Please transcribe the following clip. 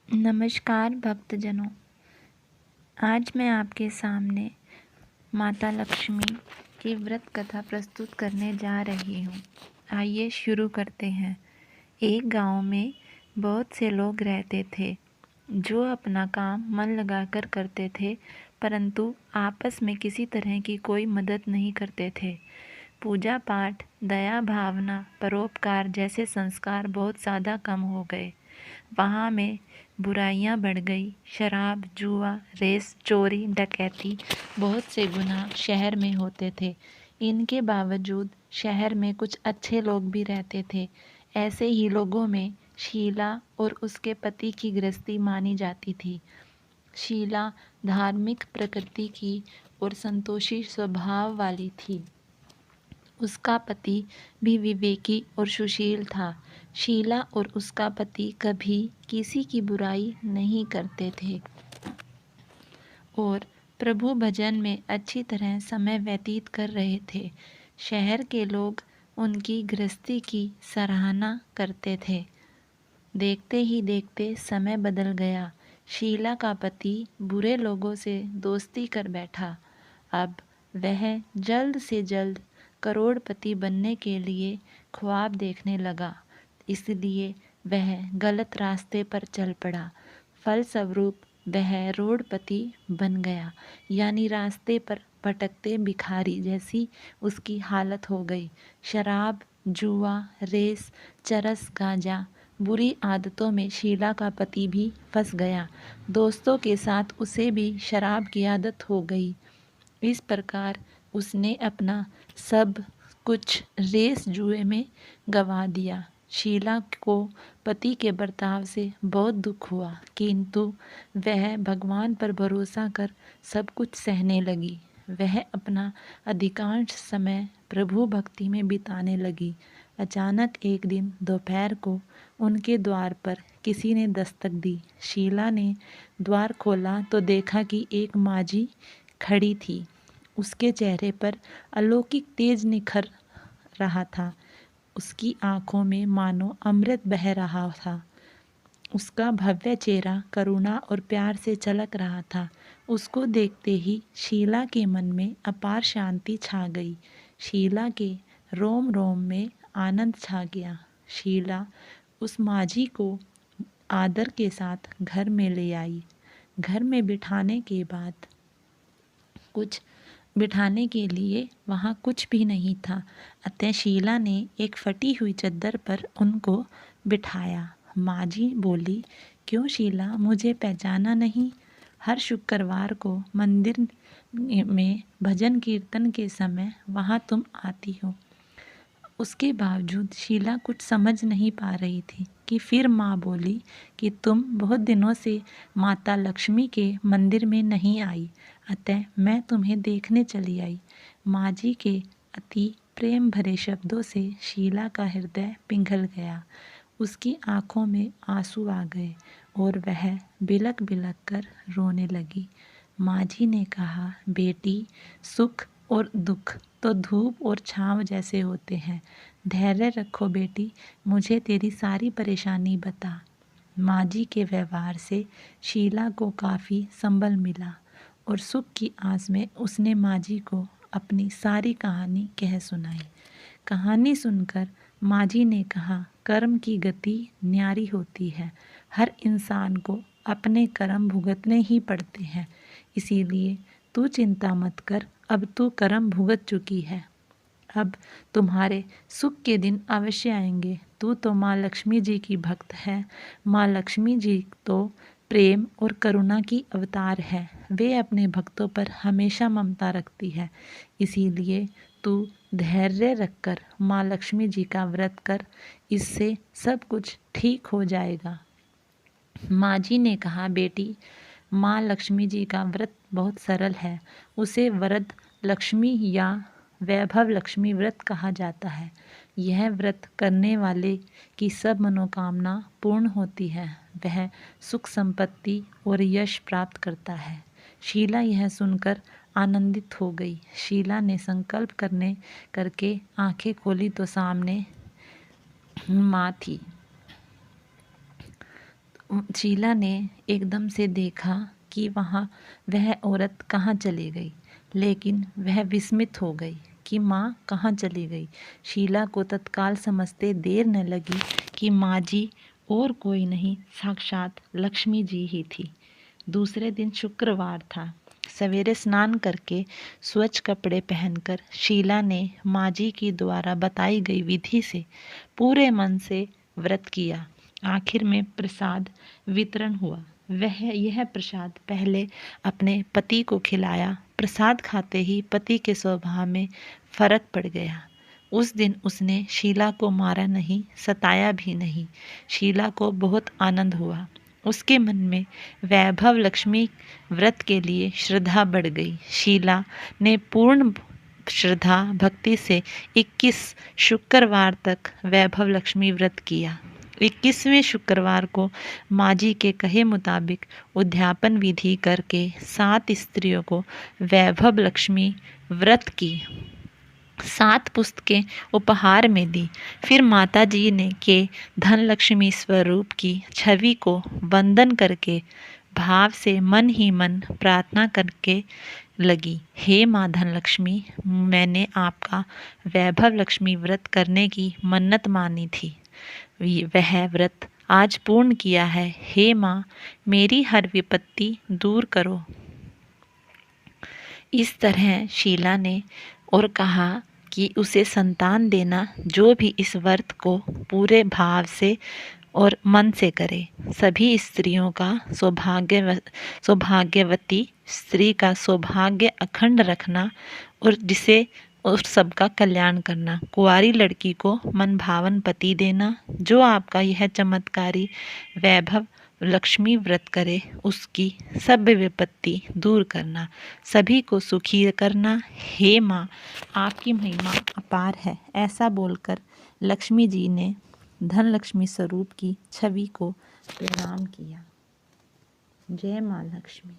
नमस्कार भक्तजनों। आज मैं आपके सामने माता लक्ष्मी की व्रत कथा प्रस्तुत करने जा रही हूँ। आइए शुरू करते हैं। एक गांव में बहुत से लोग रहते थे जो अपना काम मन लगाकर करते थे, परंतु आपस में किसी तरह की कोई मदद नहीं करते थे। पूजा पाठ, दया भावना, परोपकार जैसे संस्कार बहुत ज़्यादा कम हो गए। वहाँ में बुराइयां बढ़ गई। शराब, जुआ, रेस, चोरी, डकैती, बहुत से गुनाह शहर में होते थे। इनके बावजूद शहर में कुछ अच्छे लोग भी रहते थे। ऐसे ही लोगों में शीला और उसके पति की गृहस्थी मानी जाती थी। शीला धार्मिक प्रकृति की और संतोषी स्वभाव वाली थी। उसका पति भी विवेकी और सुशील था। शीला और उसका पति कभी किसी की बुराई नहीं करते थे और प्रभु भजन में अच्छी तरह समय व्यतीत कर रहे थे। शहर के लोग उनकी गृहस्थी की सराहना करते थे। देखते ही देखते समय बदल गया। शीला का पति बुरे लोगों से दोस्ती कर बैठा। अब वह जल्द से जल्द करोड़पति बनने के लिए ख्वाब देखने लगा, इसलिए वह गलत रास्ते पर चल पड़ा। फलस्वरूप वह रोडपति बन गया, यानी रास्ते पर भटकते भिखारी जैसी उसकी हालत हो गई। शराब, जुआ, रेस, चरस, गांजा, बुरी आदतों में शीला का पति भी फंस गया। दोस्तों के साथ उसे भी शराब की आदत हो गई। इस प्रकार उसने अपना सब कुछ रेस जुए में गंवा दिया। शीला को पति के बर्ताव से बहुत दुख हुआ, किंतु वह भगवान पर भरोसा कर सब कुछ सहने लगी। वह अपना अधिकांश समय प्रभु भक्ति में बिताने लगी। अचानक एक दिन दोपहर को उनके द्वार पर किसी ने दस्तक दी। शीला ने द्वार खोला तो देखा कि एक माझी खड़ी थी। उसके चेहरे पर अलौकिक तेज निखर रहा था। उसकी आंखों में मानो अमृत बह रहा था। उसका भव्य चेहरा करुणा और प्यार से चलक रहा था। उसको देखते ही शीला के मन में अपार शांति छा गई। शीला के रोम रोम में आनंद छा गया। शीला उस माझी को आदर के साथ घर में ले आई। घर में बिठाने के लिए वहाँ कुछ भी नहीं था, अतः शीला ने एक फटी हुई चद्दर पर उनको बिठाया। माँ बोली, क्यों शीला, मुझे पहचाना नहीं? हर शुक्रवार को मंदिर में भजन कीर्तन के समय वहाँ तुम आती हो। उसके बावजूद शीला कुछ समझ नहीं पा रही थी कि फिर माँ बोली कि तुम बहुत दिनों से माता लक्ष्मी के मंदिर में नहीं आई, अतः मैं तुम्हें देखने चली आई। माँ जी के अति प्रेम भरे शब्दों से शीला का हृदय पिघल गया। उसकी आंखों में आंसू आ गए और वह बिलक बिलक कर रोने लगी। माँ जी ने कहा, बेटी, सुख और दुख तो धूप और छांव जैसे होते हैं। धैर्य रखो बेटी, मुझे तेरी सारी परेशानी बता। माँ जी के व्यवहार से शीला को काफ़ी संबल मिला और सुख की आस में उसने माँ जी को अपनी सारी कहानी कह सुनाई। कहानी सुनकर माँ जी ने कहा, कर्म की गति न्यारी होती है। हर इंसान को अपने कर्म भुगतने ही पड़ते हैं, इसीलिए तू चिंता मत कर, अब तू कर्म भुगत चुकी है। अब तुम्हारे सुख के दिन अवश्य आएंगे। तू तो माँ लक्ष्मी जी की भक्त है। माँ लक्ष्मी जी तो प्रेम और करुणा की अवतार है। वे अपने भक्तों पर हमेशा ममता रखती है, इसीलिए तू धैर्य रखकर माँ लक्ष्मी जी का व्रत कर, इससे सब कुछ ठीक हो जाएगा। माँ जी ने कहा, बेटी, माँ लक्ष्मी जी का व्रत बहुत सरल है। उसे वरद लक्ष्मी या वैभव लक्ष्मी व्रत कहा जाता है। यह व्रत करने वाले की सब मनोकामना पूर्ण होती है। वह सुख संपत्ति और यश प्राप्त करता है। शीला यह सुनकर आनंदित हो गई। शीला ने संकल्प करके आंखें खोली तो सामने माँ थी। शीला ने एकदम से देखा कि वहाँ वह औरत कहाँ चली गई, लेकिन वह विस्मित हो गई कि माँ कहाँ चली गई। शीला को तत्काल समझते देर न लगी कि माँ जी और कोई नहीं, साक्षात लक्ष्मी जी ही थी। दूसरे दिन शुक्रवार था। सवेरे स्नान करके स्वच्छ कपड़े पहनकर शीला ने माँ जी की द्वारा बताई गई विधि से पूरे मन से व्रत किया। आखिर में प्रसाद वितरण हुआ। वह यह प्रसाद पहले अपने पति को खिलाया। प्रसाद खाते ही पति के स्वभाव में फर्क पड़ गया। उस दिन उसने शीला को मारा नहीं, सताया भी नहीं। शीला को बहुत आनंद हुआ। उसके मन में वैभव लक्ष्मी व्रत के लिए श्रद्धा बढ़ गई। शीला ने पूर्ण श्रद्धा भक्ति से 21 शुक्रवार तक वैभव लक्ष्मी व्रत किया। 21वें शुक्रवार को माँ जी के कहे मुताबिक उद्यापन विधि करके 7 स्त्रियों को वैभव लक्ष्मी व्रत की 7 पुस्तकें उपहार में दी। फिर माता जी ने के धन लक्ष्मी स्वरूप की छवि को वंदन करके भाव से मन ही मन प्रार्थना करके लगी, हे माँ धन लक्ष्मी, मैंने आपका वैभव लक्ष्मी व्रत करने की मन्नत मानी थी, वह व्रत आज पूर्ण किया है। हे माँ, मेरी हर विपत्ति दूर करो। इस तरह शीला ने और कहा कि उसे संतान देना, जो भी इस व्रत को पूरे भाव से और मन से करे। सभी स्त्रियों का सौभाग्यवती स्त्री का सौभाग्य अखंड रखना और जिसे और सबका कल्याण करना। कुंवारी लड़की को मन भावन पति देना। जो आपका यह चमत्कारी वैभव लक्ष्मी व्रत करे, उसकी सब विपत्ति दूर करना, सभी को सुखी करना। हे माँ, आपकी महिमा अपार है। ऐसा बोलकर लक्ष्मी जी ने धन लक्ष्मी स्वरूप की छवि को प्रणाम किया। जय माँ लक्ष्मी।